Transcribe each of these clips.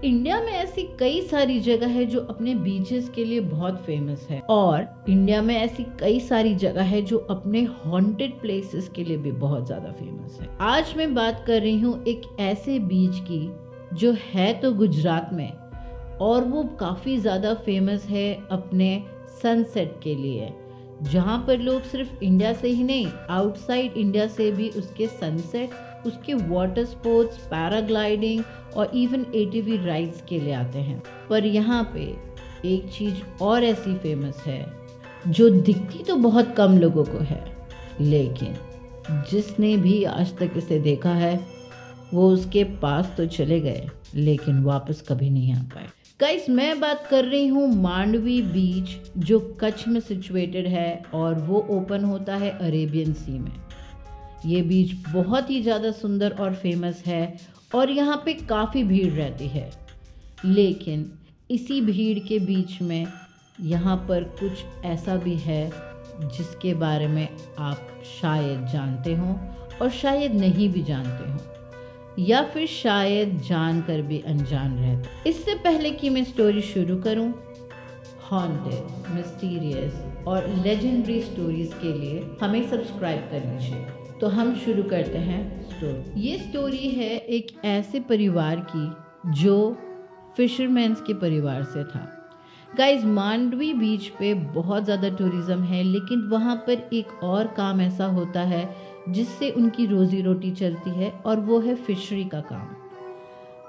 India में ऐसी कई सारी जगह है जो अपने बीचेस के लिए बहुत फेमस है और इंडिया में ऐसी कई सारी जगह है जो अपने हॉन्टेड प्लेसेस के लिए भी बहुत ज्यादा फेमस है। आज मैं बात कर रही हूँ एक ऐसे बीच की जो है तो गुजरात में और वो काफी ज्यादा फेमस है अपने सनसेट के लिए, जहाँ पर लोग सिर्फ इंडिया से ही नहीं आउटसाइड इंडिया से भी उसके सनसेट, उसके वाटर स्पोर्ट्स, पैराग्लाइडिंग और इवन एटीवी राइड्स के लिए आते हैं। पर यहाँ पे एक चीज और ऐसी फेमस है जो दिखती तो बहुत कम लोगों को है, लेकिन जिसने भी आज तक इसे देखा है वो उसके पास तो चले गए लेकिन वापस कभी नहीं आ पाए। गाइस, मैं बात कर रही हूँ मांडवी बीच जो कच्छ में सिचुएटेड है और वो ओपन होता है अरेबियन सी में। ये बीच बहुत ही ज़्यादा सुंदर और फेमस है और यहाँ पे काफ़ी भीड़ रहती है, लेकिन इसी भीड़ के बीच में यहाँ पर कुछ ऐसा भी है जिसके बारे में आप शायद जानते हो और शायद नहीं भी जानते हो या फिर शायद जानकर भी अनजान रहते। इससे पहले कि मैं स्टोरी शुरू करूं, हॉन्टेड, मिस्टीरियस और लेजेंडरी स्टोरीज के लिए हमें सब्सक्राइब कर लीजिए। तो हम शुरू करते हैं स्टोरी। ये स्टोरी है एक ऐसे परिवार की जो फिशरमैन्स के परिवार से था। गाइस, मांडवी बीच पे बहुत ज़्यादा टूरिज्म है, लेकिन वहाँ पर एक और काम ऐसा होता है जिससे उनकी रोजी रोटी चलती है और वो है फिशरी का काम।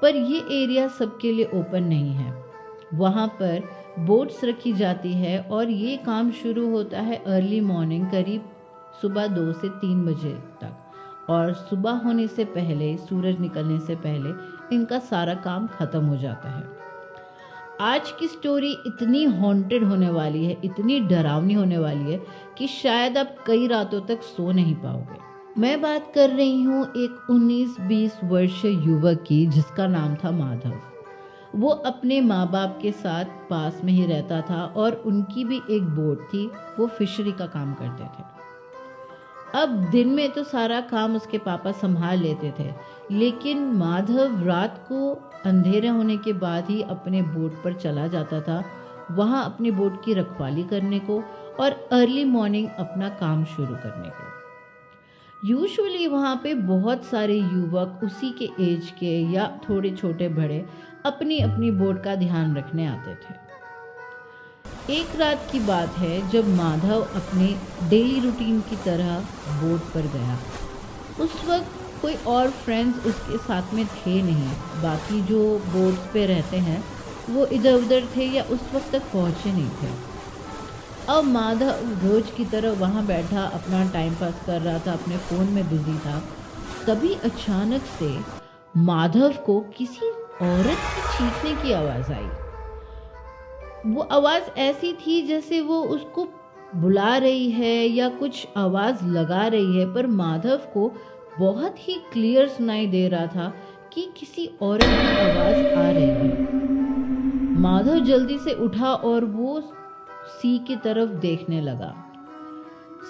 पर ये एरिया सबके लिए ओपन नहीं है। वहाँ पर बोट्स रखी जाती है और ये काम शुरू होता है अर्ली मॉर्निंग, करीब सुबह 2 से 3 बजे तक, और सुबह होने से पहले, सूरज निकलने से पहले इनका सारा काम खत्म हो जाता है। आज की स्टोरी इतनी हॉन्टेड होने वाली है, इतनी डरावनी होने वाली है कि शायद आप कई रातों तक सो नहीं पाओगे। मैं बात कर रही हूँ एक 19-20 वर्षीय युवक की जिसका नाम था माधव। वो अपने माँ बाप के साथ पास में ही रहता था और उनकी भी एक बोट थी, वो फिशरी का काम करते थे। अब दिन में तो सारा काम उसके पापा संभाल लेते थे, लेकिन माधव रात को अंधेरे होने के बाद ही अपने बोट पर चला जाता था, वहाँ अपनी बोट की रखवाली करने को और अर्ली मॉर्निंग अपना काम शुरू करने को। यूजुअली वहाँ पे बहुत सारे युवक उसी के एज के या थोड़े छोटे बड़े अपनी अपनी बोट का ध्यान रखने आते थे। एक रात की बात है जब माधव अपने डेली रूटीन की तरह बोट पर गया। उस वक्त कोई और फ्रेंड्स उसके साथ में थे नहीं, बाकी जो बोट्स पे रहते हैं वो इधर उधर थे या उस वक्त तक पहुँचे नहीं थे। अब माधव रोज की तरह वहाँ बैठा अपना टाइम पास कर रहा था, अपने फ़ोन में बिजी था। तभी अचानक से माधव को किसी औरत की चीखने की आवाज़ आई। वो आवाज़ ऐसी थी जैसे वो उसको बुला रही है या कुछ आवाज़ लगा रही है, पर माधव को बहुत ही क्लियर सुनाई दे रहा था कि किसी औरत की आवाज़ आ रही है। माधव जल्दी से उठा और वो सी की तरफ देखने लगा।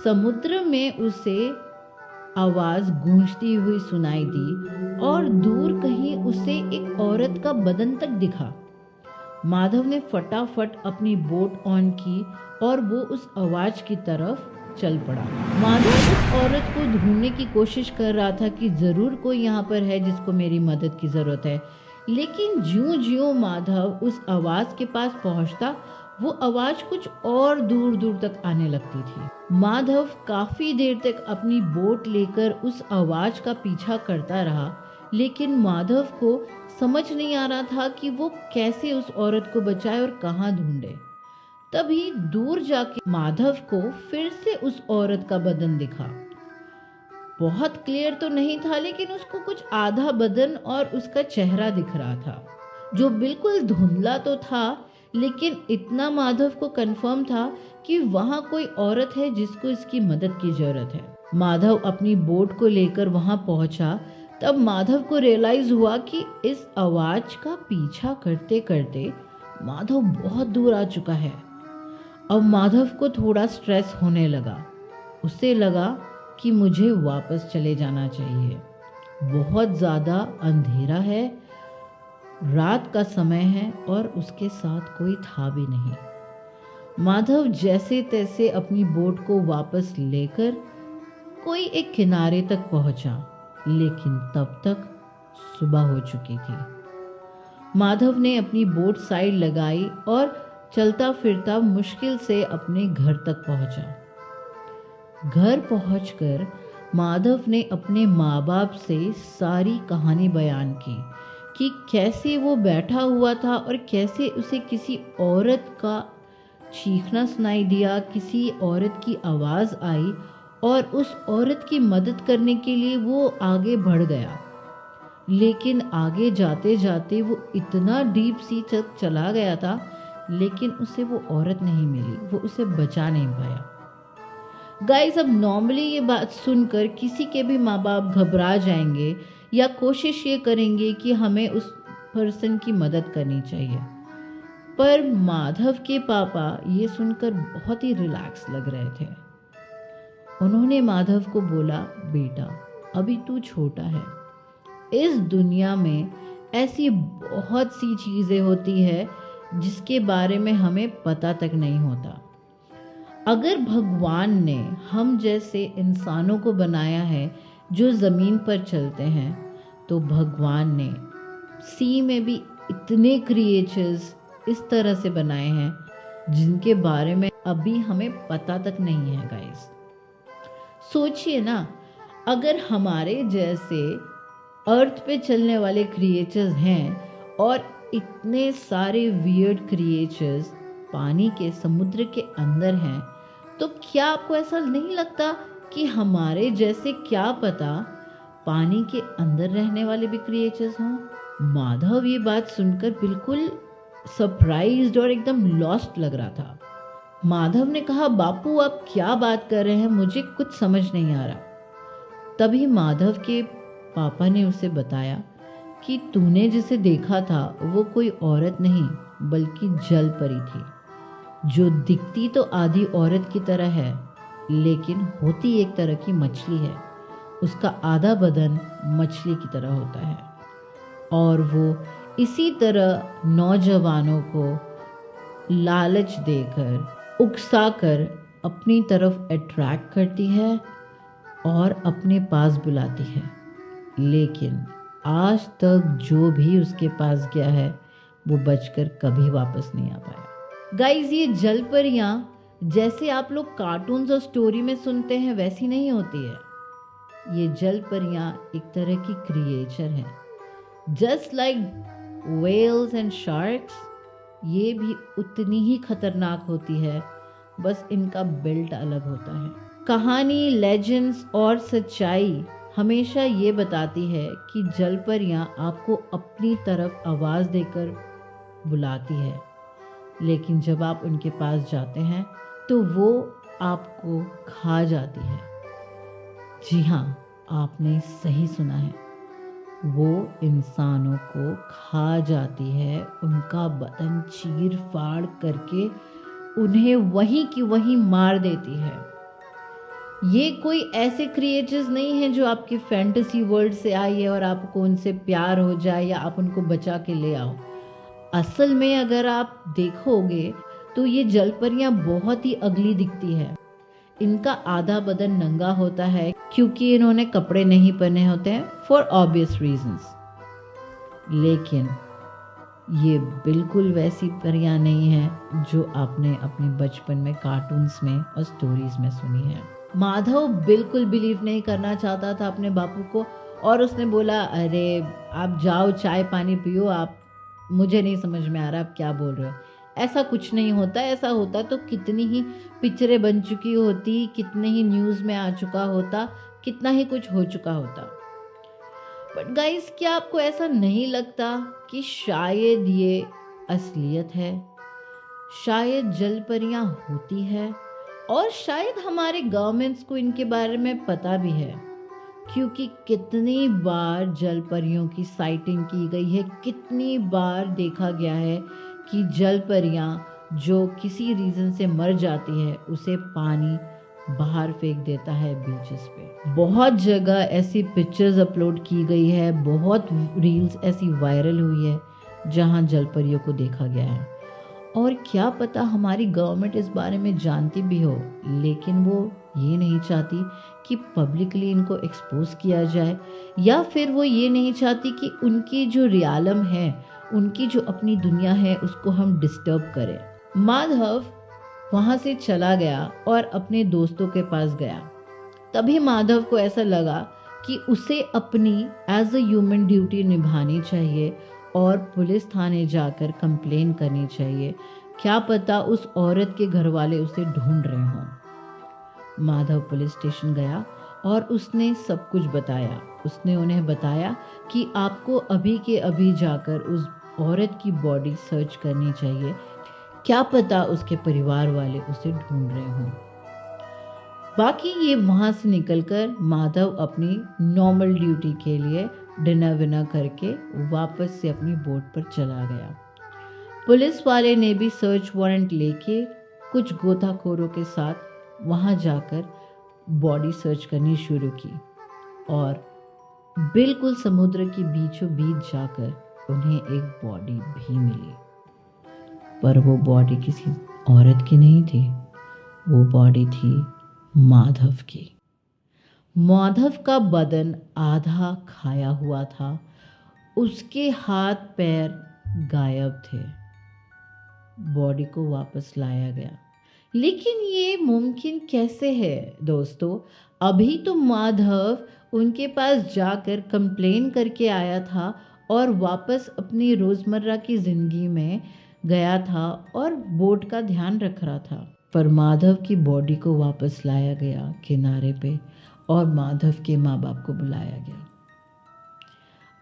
समुद्र में उसे आवाज गूंजती हुई सुनाई दी और दूर कहीं उसे एक औरत का बदन तक दिखा। माधव ने फटाफट अपनी बोट ऑन की और वो उस आवाज की तरफ चल पड़ा। माधव उस औरत को ढूंढने की कोशिश कर रहा था कि जरूर कोई यहाँ पर है जिसको मेरी मदद की जरूरत है, लेकिन ज्यों-ज्यों माधव उस आवाज के पास पहुंचता वो आवाज कुछ और दूर दूर तक आने लगती थी। माधव काफी देर तक अपनी बोट लेकर उस आवाज का पीछा करता रहा, लेकिन माधव को समझ नहीं आ रहा था कि वो कैसे उस औरत को बचाए और कहाँ ढूंढे। तभी दूर जाके माधव को फिर से उस औरत का बदन दिखा। बहुत क्लियर तो नहीं था, लेकिन उसको कुछ आधा बदन और उसका चेहरा दिख रहा था, जो बिल्कुल धुंधला तो था, लेकिन इतना माधव को कंफर्म था कि वहाँ कोई औरत है जिसको इसकी मदद की जरूरत है। माधव अपनी बोट को लेकर वहाँ पहुँचा। तब माधव को रियलाइज हुआ कि इस आवाज का पीछा करते करते माधव बहुत दूर आ चुका है। अब माधव को थोड़ा स्ट्रेस होने लगा। उसे लगा कि मुझे वापस चले जाना चाहिए, बहुत ज़्यादा अंधेरा है रात का समय है और उसके साथ कोई था भी नहीं। माधव जैसे तैसे अपनी बोट को वापस लेकर कोई एक किनारे तक पहुंचा, लेकिन तब तक सुबह हो चुकी थी। माधव ने अपनी बोट साइड लगाई और चलता फिरता मुश्किल से अपने घर तक पहुंचा। घर पहुंचकर माधव ने अपने माँ बाप से सारी कहानी बयान की कि कैसे वो बैठा हुआ था और कैसे उसे किसी औरत का चीखना सुनाई दिया, किसी औरत की आवाज़ आई और उस औरत की मदद करने के लिए वो आगे बढ़ गया। लेकिन आगे जाते जाते वो इतना डीप सी तक चला गया था, लेकिन उसे वो औरत नहीं मिली, वो उसे बचा नहीं पाया। गाइस, अब नॉर्मली ये बात सुनकर किसी के भी माँ बाप घबरा जाएंगे या कोशिश ये करेंगे कि हमें उस पर्सन की मदद करनी चाहिए, पर माधव के पापा ये सुनकर बहुत ही रिलैक्स लग रहे थे। उन्होंने माधव को बोला, बेटा अभी तू छोटा है, इस दुनिया में ऐसी बहुत सी चीज़ें होती है जिसके बारे में हमें पता तक नहीं होता। अगर भगवान ने हम जैसे इंसानों को बनाया है जो ज़मीन पर चलते हैं, तो भगवान ने सी में भी इतने क्रिएचर्स इस तरह से बनाए हैं जिनके बारे में अभी हमें पता तक नहीं है। गाइस, सोचिए ना, अगर हमारे जैसे अर्थ पे चलने वाले क्रिएचर्स हैं और इतने सारे वियर्ड क्रिएचर्स पानी के समुद्र के अंदर हैं, तो क्या आपको ऐसा नहीं लगता कि हमारे जैसे क्या पता पानी के अंदर रहने वाले भी क्रिएचर्स हों? माधव ये बात सुनकर बिल्कुल सरप्राइज्ड और एकदम लॉस्ट लग रहा था। माधव ने कहा, बापू आप क्या बात कर रहे हैं, मुझे कुछ समझ नहीं आ रहा। तभी माधव के पापा ने उसे बताया कि तूने जिसे देखा था वो कोई औरत नहीं बल्कि जल परी थी, जो दिखती तो आधी औरत की तरह है लेकिन होती एक तरह की मछली है। उसका आधा बदन मछली की तरह होता है और वो इसी तरह नौजवानों को लालच देकर, उकसाकर अपनी तरफ अट्रैक्ट करती है और अपने पास बुलाती है। लेकिन आज तक जो भी उसके पास गया है वो बचकर कभी वापस नहीं आ पाया। गाइज, ये जल परियां जैसे आप लोग कार्टून्स और स्टोरी में सुनते हैं वैसी नहीं होती है। ये जल परियां एक तरह की क्रिएचर हैं, just like whales and sharks. ये भी उतनी ही खतरनाक होती है, बस इनका बिल्ट अलग होता है। कहानी, लेजेंड्स और सच्चाई हमेशा ये बताती है कि जल परियां आपको अपनी तरफ आवाज़ देकर बुलाती है, लेकिन जब आप उनके पास जाते हैं तो वो आपको खा जाती है। जी हाँ, आपने सही सुना है, वो इंसानों को खा जाती है, उनका बदन चीर फाड़ करके उन्हें वहीं की वहीं मार देती है। ये कोई ऐसे क्रिएचर्स नहीं हैं जो आपके फैंटेसी वर्ल्ड से आई है और आपको उनसे प्यार हो जाए या आप उनको बचा के ले आओ। असल में अगर आप देखोगे तो ये जलपरियां बहुत ही अगली दिखती है। इनका आधा बदन नंगा होता है क्योंकि इन्होंने कपड़े नहीं पहने होते हैं फॉर ऑब्वियस रीजंस। लेकिन ये बिल्कुल वैसी परियां नहीं है जो आपने अपने बचपन में कार्टून्स में और स्टोरीज में सुनी है। माधव बिल्कुल बिलीव नहीं करना चाहता था अपने बापू को और उसने बोला, अरे आप जाओ चाय पानी पियो, आप मुझे नहीं समझ में आ रहा आप क्या बोल रहे हो। ऐसा कुछ नहीं होता, ऐसा होता तो कितनी ही पिक्चरें बन चुकी होती, कितने ही न्यूज़ में आ चुका होता, कितना ही कुछ हो चुका होता। बट गाइस, क्या आपको ऐसा नहीं लगता कि शायद ये असलियत है? शायद जलपरियां होती है और शायद हमारे गवर्नमेंट्स को इनके बारे में पता भी है, क्योंकि कितनी बार जलपरियों की साइटिंग की गई है, कितनी बार देखा गया है कि जलपरियां जो किसी रीज़न से मर जाती है उसे पानी बाहर फेंक देता है बीचेस पे। बहुत जगह ऐसी पिक्चर्स अपलोड की गई है, बहुत रील्स ऐसी वायरल हुई है जहां जलपरियों को देखा गया है। और क्या पता हमारी गवर्नमेंट इस बारे में जानती भी हो, लेकिन वो ये नहीं चाहती कि पब्लिकली इनको एक्सपोज किया जाए, या फिर वो ये नहीं चाहती कि उनकी जो रियालम है, उनकी जो अपनी दुनिया है, उसको हम डिस्टर्ब करें। माधव वहाँ से चला गया और अपने दोस्तों के पास गया। तभी माधव को ऐसा लगा कि उसे अपनी एज अ ह्यूमन ड्यूटी निभानी चाहिए और पुलिस थाने जाकर कंप्लेन करनी चाहिए। क्या पता उस औरत के घर वाले उसे ढूंढ रहे हों। माधव पुलिस स्टेशन गया और उसने सब कुछ बताया। उसने उन्हें बताया कि आपको अभी के अभी जाकर उस औरत की बॉडी सर्च करनी चाहिए, क्या पता उसके परिवार वाले उसे ढूंढ रहे हों। बाकी ये वहाँ से निकलकर माधव अपनी नॉर्मल ड्यूटी के लिए डिनर विनर करके वापस से अपनी बोट पर चला गया। पुलिस वाले ने भी सर्च वारंट लेके कुछ गोताखोरों के साथ वहाँ जाकर बॉडी सर्च करनी शुरू की और बिल्कुल समुद्र के बीचों बीच जाकर उन्हें एक बॉडी भी मिली। पर वो बॉडी किसी औरत की नहीं थी, वो बॉडी थी माधव की। माधव का बदन आधा खाया हुआ था, उसके हाथ पैर गायब थे। बॉडी को वापस लाया गया, लेकिन ये मुमकिन कैसे है दोस्तों? अभी तो माधव उनके पास जाकर कंप्लेन करके आया था और वापस अपनी रोज़मर्रा की ज़िंदगी में गया था और बोट का ध्यान रख रहा था। पर माधव की बॉडी को वापस लाया गया किनारे पे और माधव के माँ बाप को बुलाया गया।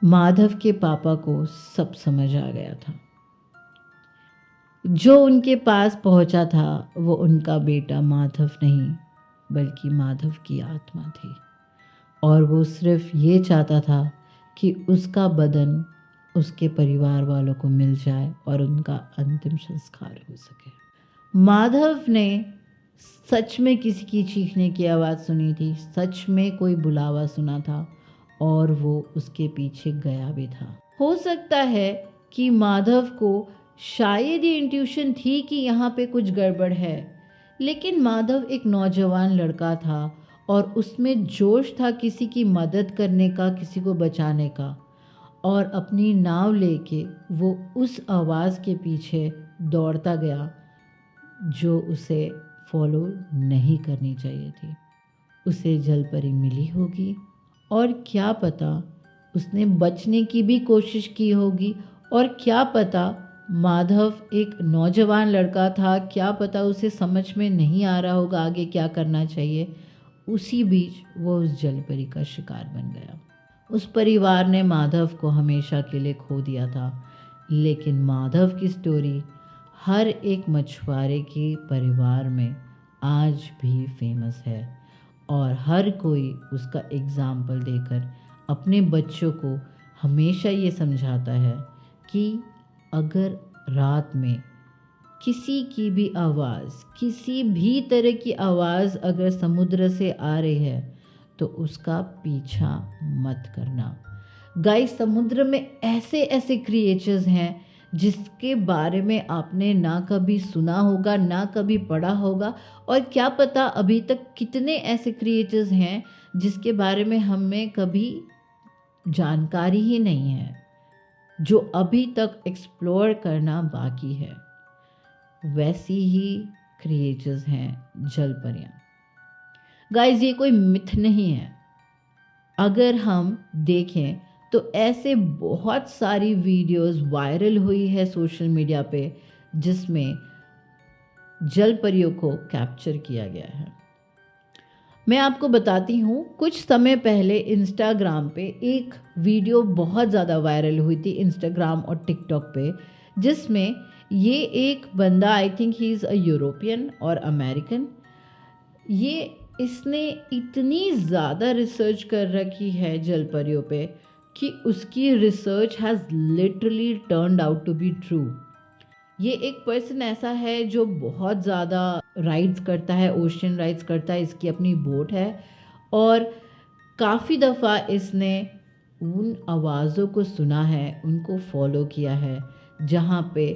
माधव के पापा को सब समझ आ गया था। जो उनके पास पहुंचा था वो उनका बेटा माधव नहीं, बल्कि माधव की आत्मा थी, और वो सिर्फ ये चाहता था कि उसका बदन उसके परिवार वालों को मिल जाए और उनका अंतिम संस्कार हो सके। माधव ने सच में किसी की चीखने की आवाज़ सुनी थी, सच में कोई बुलावा सुना था और वो उसके पीछे गया भी था। हो सकता है कि माधव को शायद ये इंट्यूशन थी कि यहाँ पे कुछ गड़बड़ है, लेकिन माधव एक नौजवान लड़का था और उसमें जोश था किसी की मदद करने का, किसी को बचाने का, और अपनी नाव लेके वो उस आवाज़ के पीछे दौड़ता गया जो उसे फॉलो नहीं करनी चाहिए थी। उसे जलपरी मिली होगी और क्या पता उसने बचने की भी कोशिश की होगी, और क्या पता माधव एक नौजवान लड़का था, क्या पता उसे समझ में नहीं आ रहा होगा आगे क्या करना चाहिए। उसी बीच वो उस जलपरी का शिकार बन गया। उस परिवार ने माधव को हमेशा के लिए खो दिया था, लेकिन माधव की स्टोरी हर एक मछुआरे के परिवार में आज भी फेमस है और हर कोई उसका एग्जाम्पल देकर अपने बच्चों को हमेशा ये समझाता है कि अगर रात में किसी की भी आवाज़, किसी भी तरह की आवाज़ अगर समुद्र से आ रही है तो उसका पीछा मत करना। गाइस, समुद्र में ऐसे ऐसे क्रिएचर्स हैं जिसके बारे में आपने ना कभी सुना होगा, ना कभी पढ़ा होगा, और क्या पता अभी तक कितने ऐसे क्रिएचर्स हैं जिसके बारे में हमें कभी जानकारी ही नहीं है, जो अभी तक एक्सप्लोर करना बाकी है। वैसी ही क्रिएचर्स हैं जलपरियां। गाइस, ये कोई मिथ नहीं है। अगर हम देखें तो ऐसे बहुत सारी वीडियोस वायरल हुई है सोशल मीडिया पे जिसमें जलपरियों को कैप्चर किया गया है। मैं आपको बताती हूँ, कुछ समय पहले इंस्टाग्राम पे एक वीडियो बहुत ज़्यादा वायरल हुई थी, इंस्टाग्राम और टिकटॉक पे, जिसमें ये एक बंदा, I think he is a European और अमेरिकन, इसने इतनी ज़्यादा रिसर्च कर रखी है जलपरियों पे कि उसकी research has literally turned out to be true. ये एक पर्सन ऐसा है जो बहुत ज़्यादा राइड्स करता है, ओशन राइड्स करता है, इसकी अपनी बोट है और काफ़ी दफ़ा इसने उन आवाज़ों को सुना है, उनको फॉलो किया है, जहाँ पे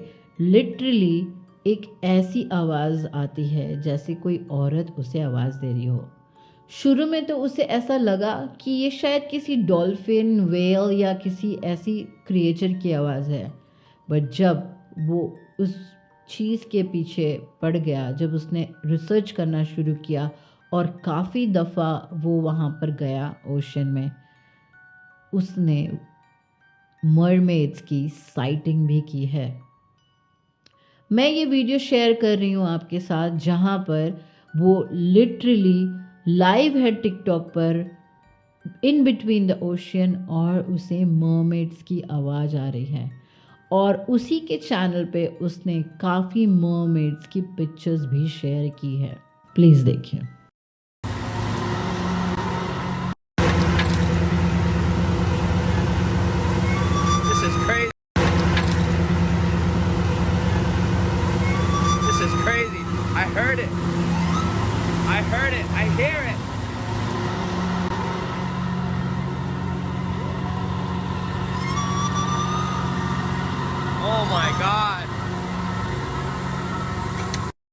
लिटरली एक ऐसी आवाज़ आती है जैसे कोई औरत उसे आवाज़ दे रही हो। शुरू में तो उसे ऐसा लगा कि ये शायद किसी डॉल्फिन, व्हेल या किसी ऐसी क्रिएचर की आवाज़ है, बट जब वो उस चीज़ के पीछे पड़ गया, जब उसने रिसर्च करना शुरू किया और काफ़ी दफ़ा वो वहाँ पर गया ओशन में, उसने मरमेड्स की साइटिंग भी की है। मैं ये वीडियो शेयर कर रही हूँ आपके साथ, जहाँ पर वो लिटरली लाइव है टिकटॉक पर, इन बिटवीन द ओशियन, और उसे मरमेड्स की आवाज़ आ रही है। और उसी के चैनल पे उसने काफ़ी मरमेड्स की पिक्चर्स भी शेयर की है। प्लीज़ देखिए। This is crazy. This is crazy. I heard it. I heard it. I hear it. Oh my God.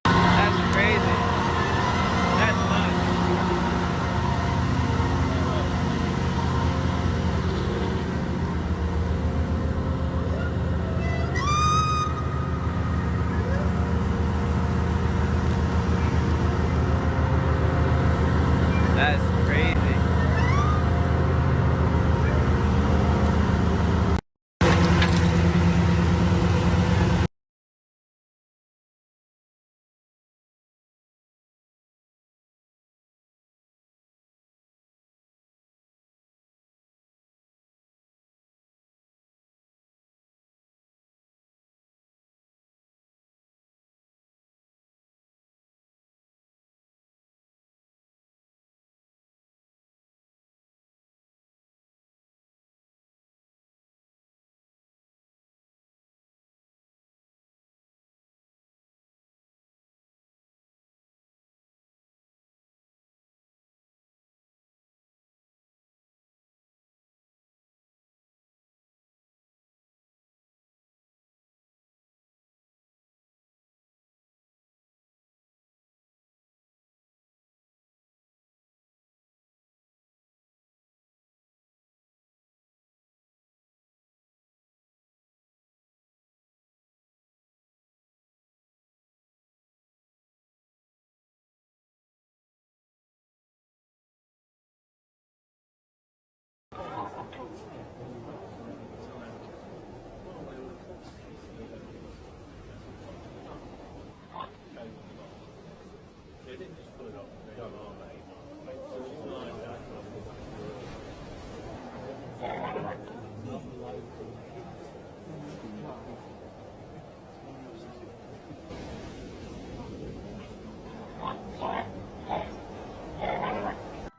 That's crazy. That's nuts. That's crazy.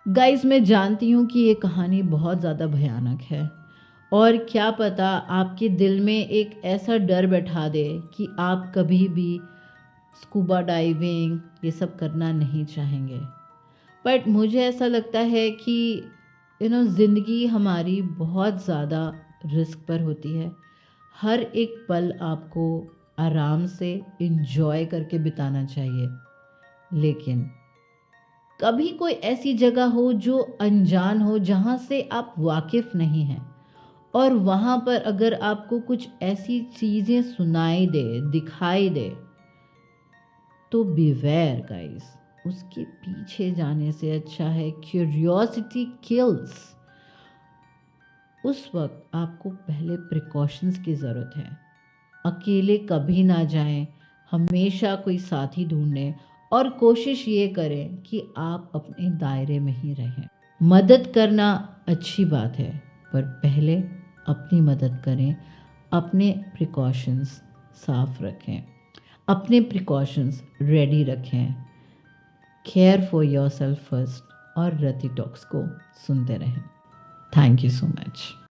Guys, मैं जानती हूँ कि ये कहानी बहुत ज़्यादा भयानक है, और क्या पता आपके दिल में एक ऐसा डर बैठा दे कि आप कभी भी स्कूबा डाइविंग ये सब करना नहीं चाहेंगे। बट मुझे ऐसा लगता है कि ज़िंदगी हमारी बहुत ज़्यादा रिस्क पर होती है। हर एक पल आपको आराम से इंजॉय करके बिताना चाहिए, लेकिन कभी कोई ऐसी जगह हो जो अनजान हो, जहाँ से आप वाकिफ़ नहीं हैं, और वहाँ पर अगर आपको कुछ ऐसी चीज़ें सुनाई दे, दिखाई दे, तो बिवेयर गाइस। उसके पीछे जाने से अच्छा है क्यूरियोसिटी किल्स। उस वक्त आपको पहले प्रिकॉशंस की ज़रूरत है। अकेले कभी ना जाएं, हमेशा कोई साथी ढूंढें, और कोशिश ये करें कि आप अपने दायरे में ही रहें। मदद करना अच्छी बात है, पर पहले अपनी मदद करें। अपने प्रिकॉशंस साफ रखें, अपने प्रिकॉशंस रेडी रखें। केयर फॉर योरसेल्फ फर्स्ट, और रति टॉक्स को सुनते रहें। Thank you so much.